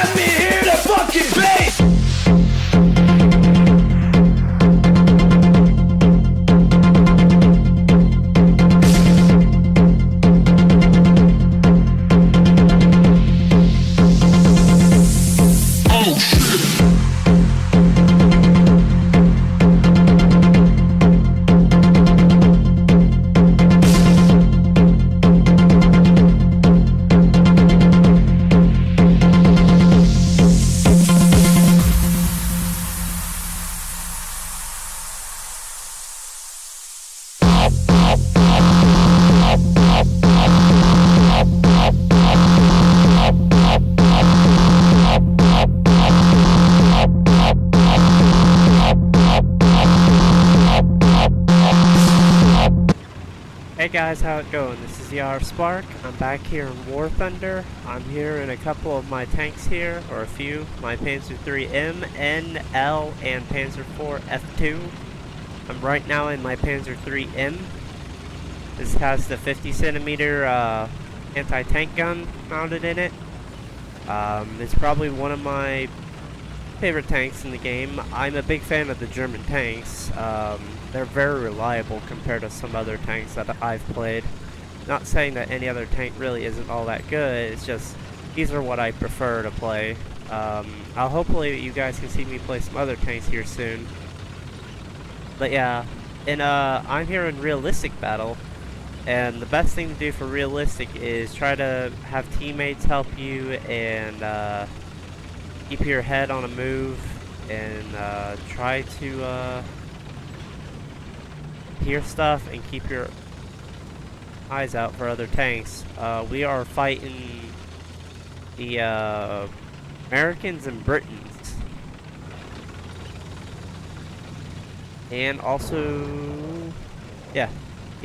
Let me hear the fucking bass! Hey guys, how it going? This is TheRFSpark. I'm back here in War Thunder. I'm here in a couple of my tanks here, or a few. My Panzer III M, N, L, and Panzer IV F2. I'm right now in my Panzer III M. This has the 50 centimeter anti-tank gun mounted in it. It's probably one of my favorite tanks in the game. I'm a big fan of the German tanks. They're very reliable compared to some other tanks that I've played. Not saying that any other tank really isn't all that good, it's just these are what I prefer to play. Hopefully you guys can see me play some other tanks here soon. But yeah, I'm here in realistic battle, and the best thing to do for realistic is try to have teammates help you and keep your head on a move and try to hear stuff and keep your eyes out for other tanks. We are fighting the Americans and Britons, and also the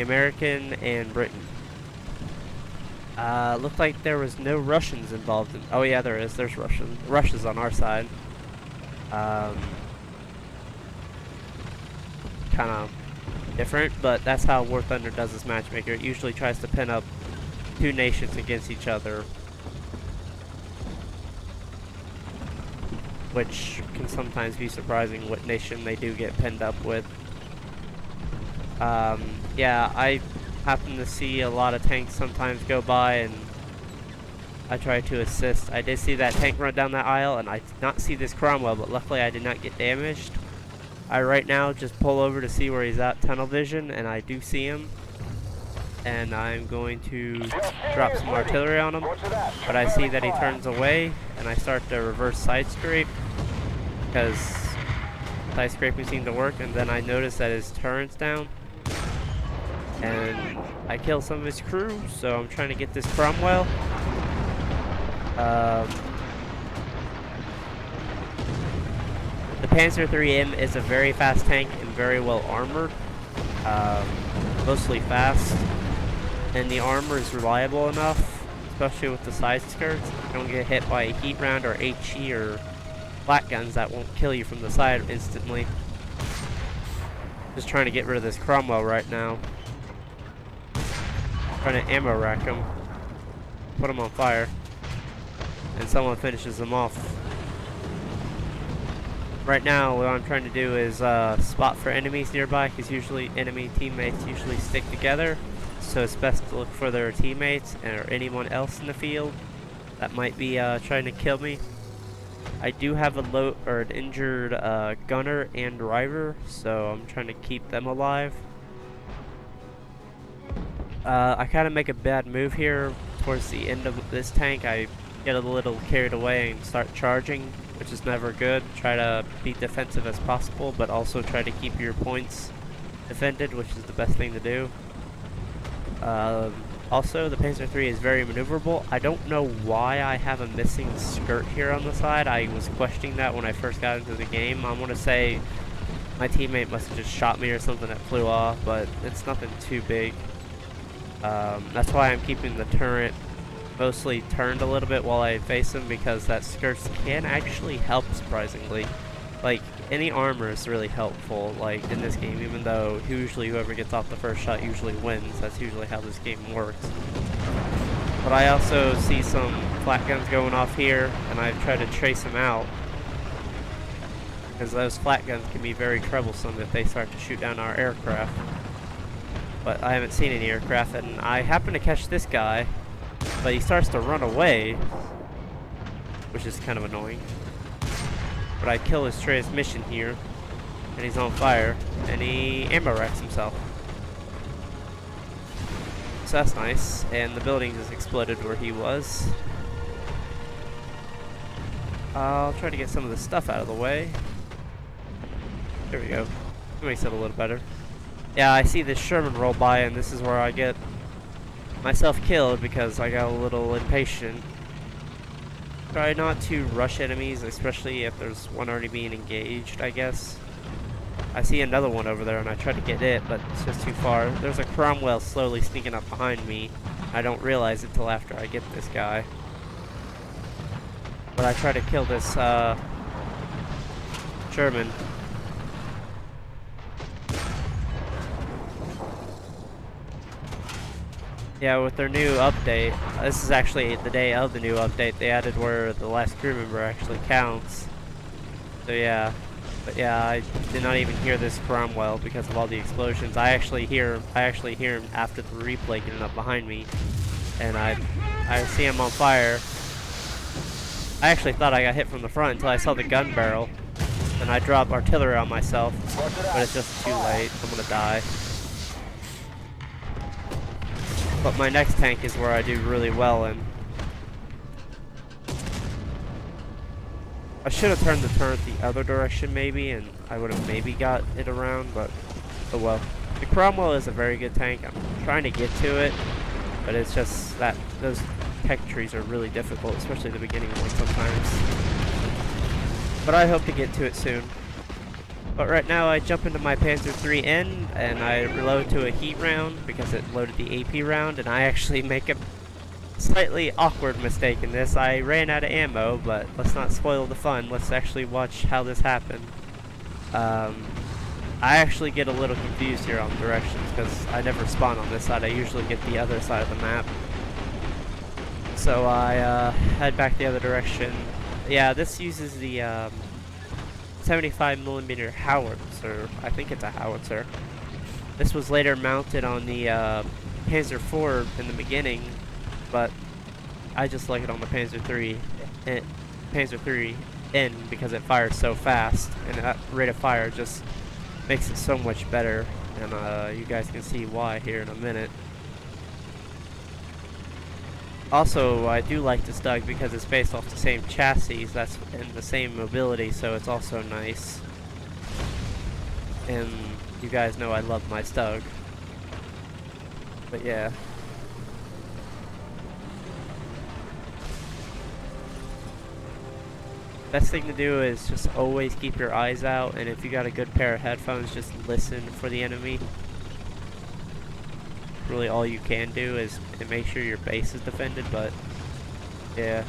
American and Britain. Looked like there was no Russians involved in. Oh yeah, there is. There's Russia's on our side. Kind of different, but that's how War Thunder does its matchmaker. It usually tries to pin up two nations against each other, which can sometimes be surprising what nation they do get pinned up with. Yeah, I happen to see a lot of tanks sometimes go by, and I try to assist. I did see that tank run down that aisle, and I did not see this Cromwell, but luckily I did not get damaged. I right now just pull over to see where he's at, tunnel vision, and I do see him. And I'm going to drop some artillery on him, but I see that he turns away, and I start to reverse side scrape, because side scraping seemed to work, and then I notice that his turret's down. And I kill some of his crew, so I'm trying to get this Cromwell. The Panzer III M is a very fast tank and very well armored, mostly fast, and the armor is reliable enough, especially with the side skirts. You don't get hit by a heat round or HE or flat guns that won't kill you from the side instantly. Just trying to get rid of this Cromwell right now. Trying to ammo rack him, put him on fire, and someone finishes him off. Right now, what I'm trying to do is spot for enemies nearby, because usually enemy teammates usually stick together, so it's best to look for their teammates or anyone else in the field that might be trying to kill me. I do have an injured gunner and driver, so I'm trying to keep them alive. I kind of make a bad move here towards the end of this tank. I get a little carried away and start charging, which is never good. Try to be defensive as possible, but also try to keep your points defended, which is the best thing to do. Also, the Panzer III is very maneuverable. I don't know why I have a missing skirt here on the side. I was questioning that when I first got into the game. I want to say my teammate must have just shot me or something that flew off, but it's nothing too big. That's why I'm keeping the turret mostly turned a little bit while I face him, because that skirts can actually help, surprisingly. Like, any armor is really helpful, like, in this game, even though usually whoever gets off the first shot usually wins. That's usually how this game works. But I also see some flat guns going off here, and I've tried to trace them out. Because those flat guns can be very troublesome if they start to shoot down our aircraft. But I haven't seen any aircraft, and I happen to catch this guy, but he starts to run away, which is kind of annoying. But I kill his transmission here, and he's on fire, and he ammo wrecks himself. So that's nice, and the building just exploded where he was. I'll try to get some of the stuff out of the way. There we go. That makes it a little better. Yeah, I see this Sherman roll by, and this is where I get myself killed because I got a little impatient. Try not to rush enemies, especially if there's one already being engaged, I guess. I see another one over there, and I try to get it, but it's just too far. There's a Cromwell slowly sneaking up behind me. I don't realize it till after I get this guy. But I try to kill this Sherman. Yeah, with their new update, this is actually the day of the new update, they added where the last crew member actually counts. So yeah, but yeah, I did not even hear this Cromwell because of all the explosions. I actually hear him after the replay getting up behind me, and I see him on fire. I actually thought I got hit from the front until I saw the gun barrel, and I dropped artillery on myself, but it's just too late. I'm gonna die. But my next tank is where I do really well in. I should have turned the turret the other direction maybe, and I would have maybe got it around, but oh well. The Cromwell is a very good tank. I'm trying to get to it, but it's just that those tech trees are really difficult, especially at the beginning one sometimes. But I hope to get to it soon. But right now I jump into my Panzer IIIN and I reload to a heat round because it loaded the AP round, and I actually make a slightly awkward mistake in this. I ran out of ammo, but let's not spoil the fun. Let's actually watch how this happened. I actually get a little confused here on directions because I never spawn on this side. I usually get the other side of the map. So I head back the other direction. Yeah, this uses the 75mm howitzer. I think it's a howitzer. This was later mounted on the Panzer IV in the beginning, but I just like it on the Panzer IIIN because it fires so fast, and that rate of fire just makes it so much better, and you guys can see why here in a minute. Also, I do like the Stug because it's based off the same chassis, that's and the same mobility, so it's also nice. And you guys know I love my Stug. But yeah. Best thing to do is just always keep your eyes out, and if you got a good pair of headphones, just listen for the enemy. Really all you can do is make sure your base is defended, but yeah.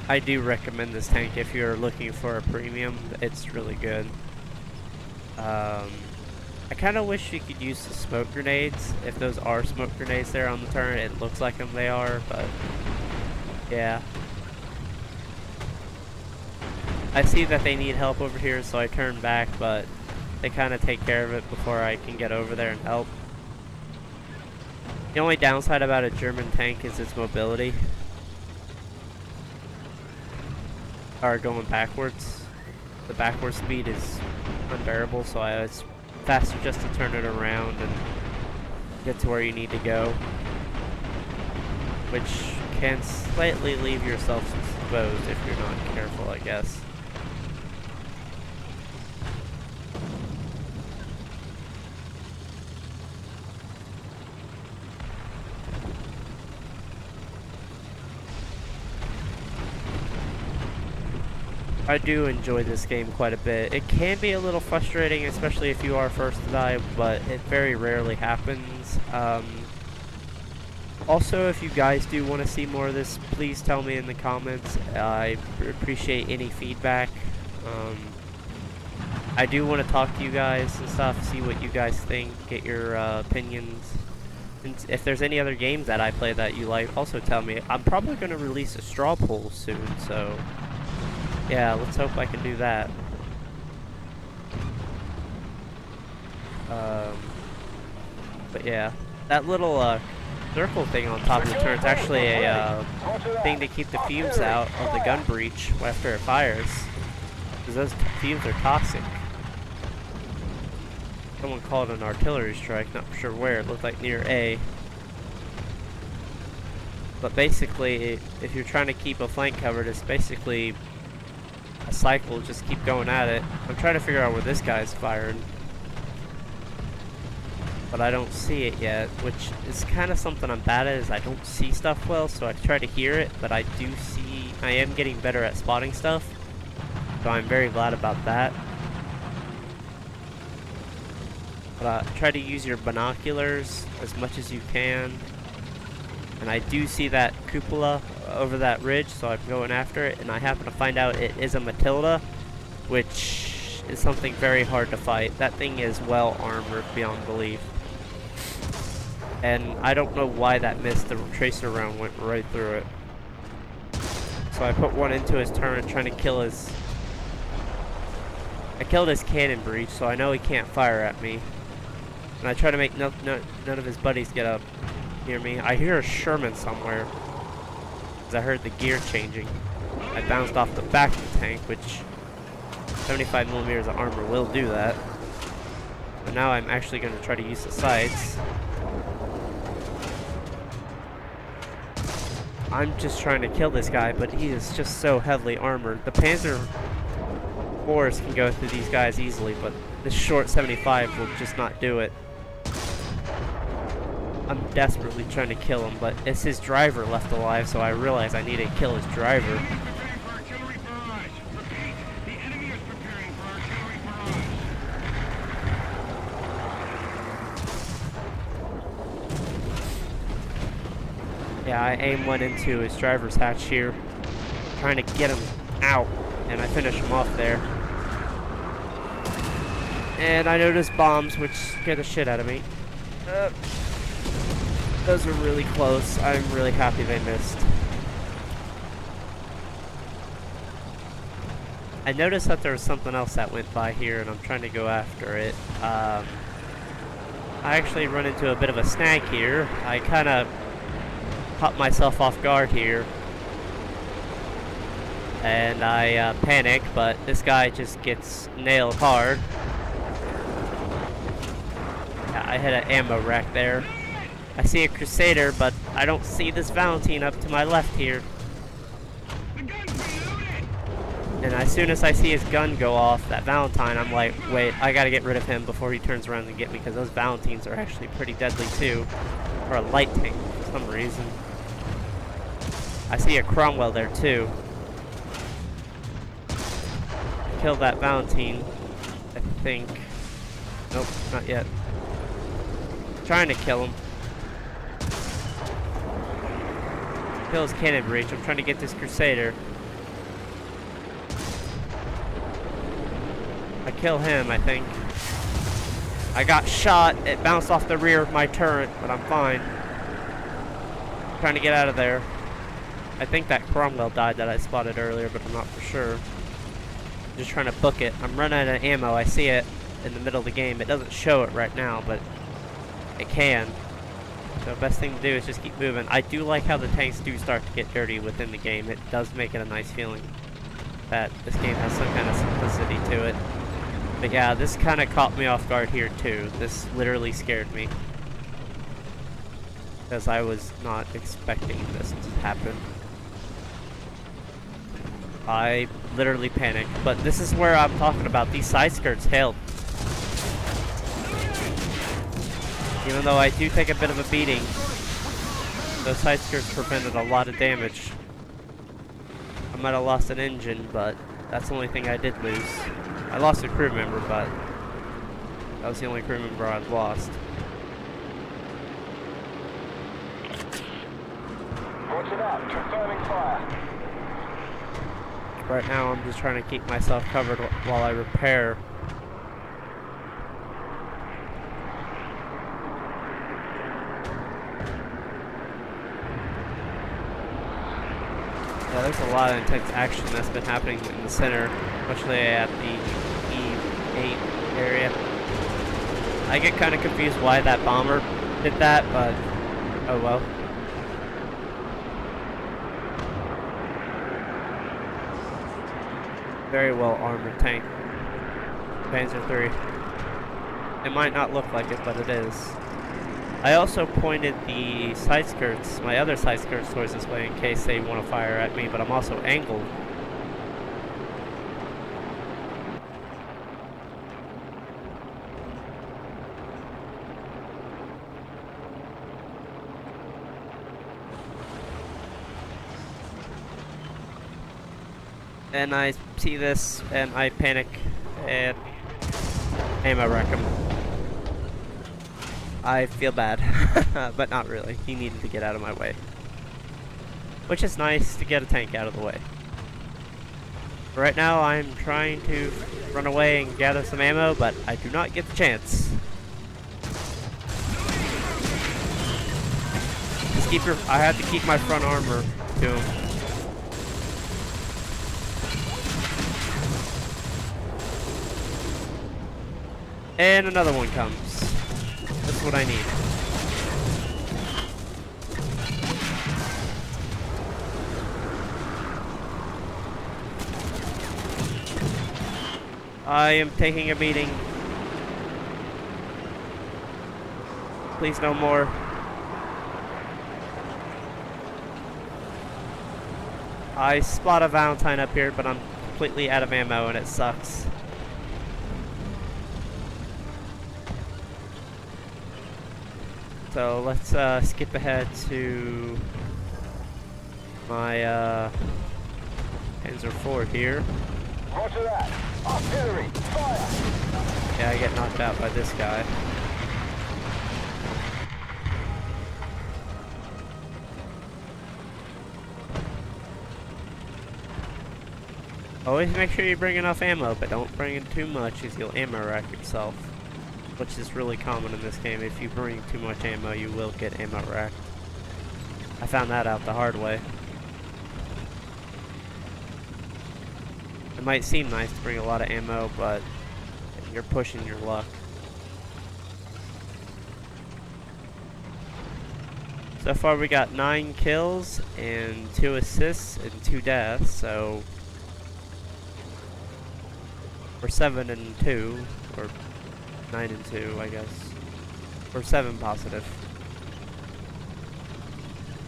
I do recommend this tank if you're looking for a premium. It's really good. I kind of wish you could use the smoke grenades. If those are smoke grenades there on the turret, it looks like them they are, but yeah. I see that they need help over here, so I turn back, but they kind of take care of it before I can get over there and help. The only downside about a German tank is its mobility. Or going backwards. The backward speed is unbearable, so it's faster just to turn it around and get to where you need to go. Which can slightly leave yourself exposed if you're not careful, I guess. I do enjoy this game quite a bit. It can be a little frustrating, especially if you are first to die, but it very rarely happens. Also, if you guys do want to see more of this, please tell me in the comments. I appreciate any feedback. I do want to talk to you guys and stuff, see what you guys think, get your opinions. And if there's any other games that I play that you like, also tell me. I'm probably going to release a straw poll soon, so yeah, let's hope I can do that. But yeah, that little circle thing on top of the turret is actually a thing to keep the fumes out of the gun breech after it fires, because those fumes are toxic. Someone called an artillery strike, not sure where. It looked like near A. But basically, if you're trying to keep a flank covered, it's basically a cycle. Just keep going at it. I'm trying to figure out where this guy's firing, but I don't see it yet, which is kind of something I'm bad at, is I don't see stuff well, so I try to hear it, but I am getting better at spotting stuff, so I'm very glad about that. But try to use your binoculars as much as you can. And I do see that cupola over that ridge, so I'm going after it, and I happen to find out it is a Matilda, which is something very hard to fight. That thing is well armored beyond belief. And I don't know why that missed. The tracer round went right through it. So I put one into his turret trying to kill his... I killed his cannon breech, so I know he can't fire at me. And I try to make none of his buddies get up near me. I hear a Sherman somewhere, because I heard the gear changing. I bounced off the back of the tank, which 75mm of armor will do that. But now I'm actually going to try to use the sights. I'm just trying to kill this guy, but he is just so heavily armored. The Panzer IVs can go through these guys easily, but this short 75 will just not do it. I'm desperately trying to kill him, but it's his driver left alive, so I realize I need to kill his driver. Yeah, I aim one into his driver's hatch here, trying to get him out, and I finish him off there. And I noticed bombs, which scared the shit out of me. Those are really close. I'm really happy they missed. I noticed that there was something else that went by here, and I'm trying to go after it. I actually run into a bit of a snag here. I kind of caught myself off guard here, and I panic, but this guy just gets nailed hard. I hit an ammo rack there. I see a Crusader, but I don't see this Valentine up to my left here. And as soon as I see his gun go off, that Valentine, I'm like, wait, I gotta get rid of him before he turns around and get me, because those Valentines are actually pretty deadly too, for a light tank for some reason. I see a Cromwell there too. I killed that Valentine, I think. Nope, not yet. Trying to kill him. Kill his cannon breech. I'm trying to get this Crusader. I kill him, I think. I got shot. It bounced off the rear of my turret, but I'm fine. I'm trying to get out of there. I think that Cromwell died that I spotted earlier, but I'm not for sure. I'm just trying to book it. I'm running out of ammo. I see it in the middle of the game. It doesn't show it right now, but it can. So the best thing to do is just keep moving. I do like how the tanks do start to get dirty within the game. It does make it a nice feeling that this game has some kind of simplicity to it. But yeah, this kind of caught me off guard here too. This literally scared me, because I was not expecting this to happen. I literally panicked, but this is where I'm talking about. These side skirts help. Even though I do take a bit of a beating, those side skirts prevented a lot of damage. I might have lost an engine, but that's the only thing I did lose. I lost a crew member, but that was the only crew member I've lost. Watch it out, confirming fire. Right now I'm just trying to keep myself covered while I repair. Yeah, there's a lot of intense action that's been happening in the center, especially at the E8 area. I get kind of confused why that bomber did that, but oh well. Very well armored tank. Panzer III. It might not look like it, but it is. I also pointed the side skirts, my other side skirts, towards this way in case they want to fire at me, but I'm also angled. And I see this, and I panic, and ammo wreck him. I feel bad, but not really. He needed to get out of my way. Which is nice to get a tank out of the way. Right now, I'm trying to run away and gather some ammo, but I do not get the chance. I have to keep my front armor to him. And another one comes. That's what I need. I am taking a beating. Please no more. I spot a Valentine up here, but I'm completely out of ammo and it sucks. So let's skip ahead to my Panzer IV here. Roger that. Artillery, fire! Yeah, I get knocked out by this guy. Always make sure you bring enough ammo, but don't bring in too much as you'll ammo rack yourself. Which is really common in this game. If you bring too much ammo, you will get ammo racked. I found that out the hard way. It might seem nice to bring a lot of ammo, but you're pushing your luck. So far we got 9 kills and 2 assists and 2 deaths, so we're 7 and 2, or 9 and 2, I guess. We're 7 positive.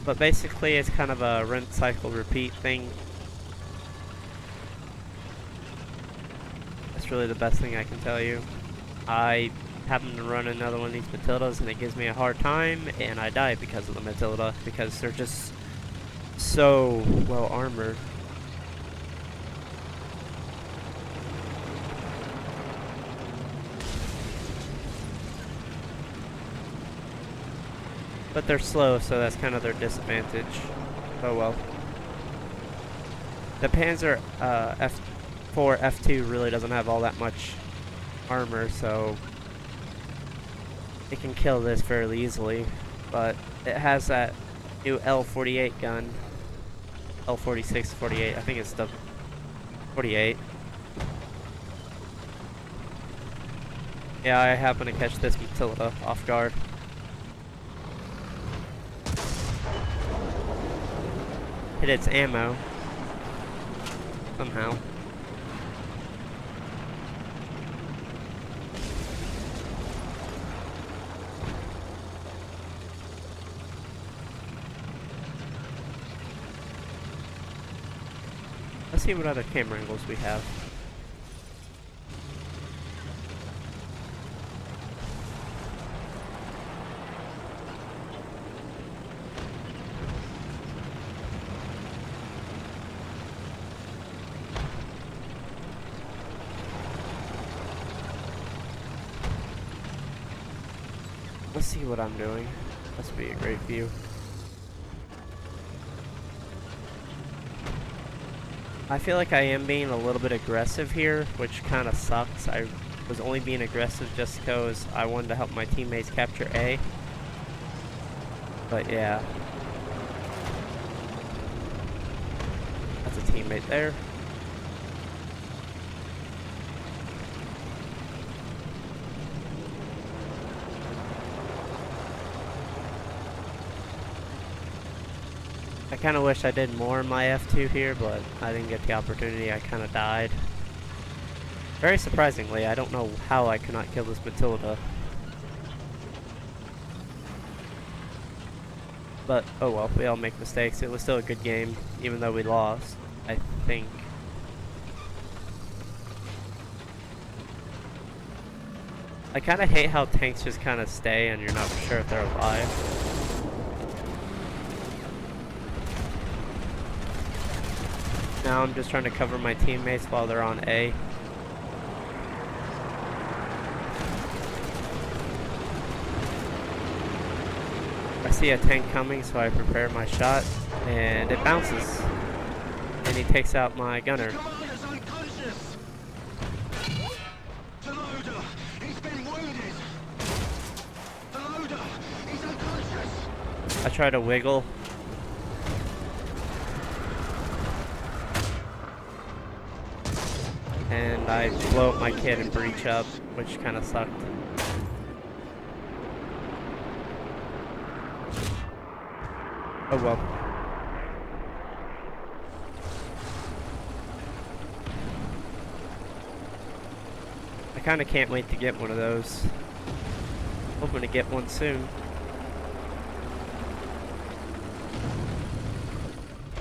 But basically it's kind of a rinse, cycle, repeat thing. That's really the best thing I can tell you. I happen to run another one of these Matildas and it gives me a hard time, and I die because of the Matilda, because they're just so well armored. But they're slow, so that's kind of their disadvantage. Oh well. The Panzer F4 F2 really doesn't have all that much armor, so it can kill this fairly easily. But it has that new L48 gun. L46, 48, I think it's the 48. Yeah, I happen to catch this Matilda off guard. Hit its ammo somehow. Let's see what other camera angles we have. Let's see what I'm doing. Must be a great view. I feel like I am being a little bit aggressive here, which kind of sucks. I was only being aggressive just because I wanted to help my teammates capture A. But yeah. teammate there. I kind of wish I did more in my F2 here, but I didn't get the opportunity. I kind of died. Very surprisingly, I don't know how I could not kill this Matilda. But, oh well, we all make mistakes. It was still a good game, even though we lost, I think. I kind of hate how tanks just kind of stay and you're not sure if they're alive. Now I'm just trying to cover my teammates while they're on A. I see a tank coming, so I prepare my shot, and it bounces. And he takes out my gunner. I try to wiggle. And I blow up my kit and breach up, which kind of sucked. Oh well. I kind of can't wait to get one of those. Hoping to get one soon.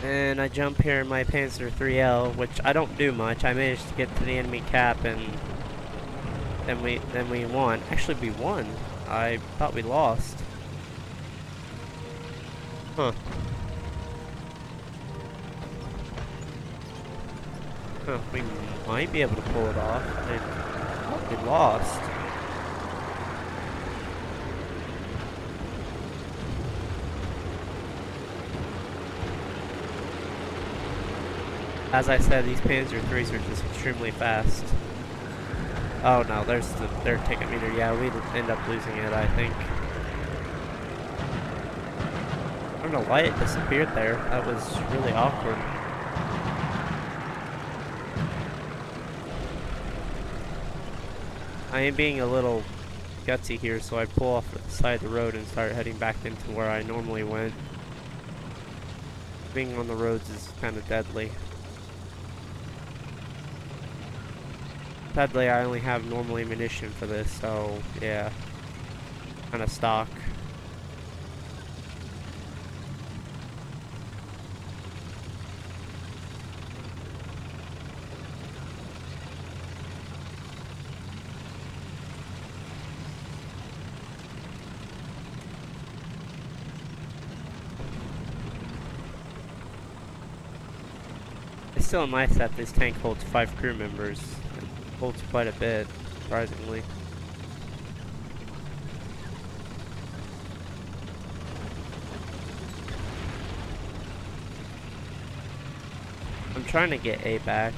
And I jump here in my Panzer 3L, which I don't do much. I managed to get to the enemy cap, and then we won. Actually, we won. I thought we lost. Huh. Huh. We might be able to pull it off. We lost. As I said, these Panzer 3s are just extremely fast. Oh no, there's their ticket meter. Yeah, we'd end up losing it, I think. I don't know why it disappeared there. That was really awkward. I am being a little gutsy here, so I pull off the side of the road and start heading back into where I normally went. Being on the roads is kind of deadly. Sadly, I only have normal ammunition for this, so yeah, kind of stock. It's still nice that this tank holds 5 crew members. Holds quite a bit, surprisingly. I'm trying to get A back.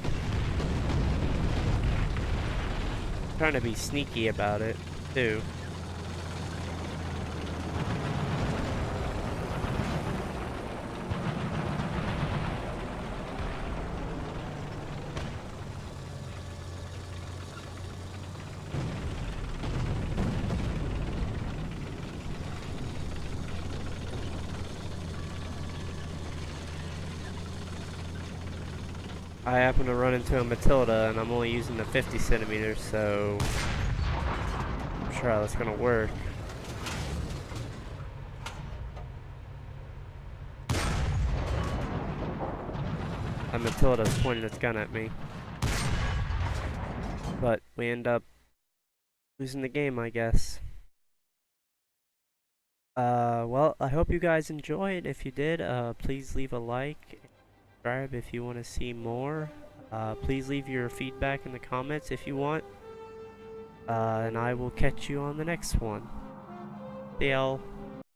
I'm trying to be sneaky about it, too. I happen to run into a Matilda, and I'm only using the 50 centimeters, so I'm sure how that's gonna work. A Matilda's pointing its gun at me, but we end up losing the game, I guess. Well, I hope you guys enjoyed. If you did, please leave a like. Subscribe if you want to see more. Please leave your feedback in the comments if you want. And I will catch you on the next one. See y'all.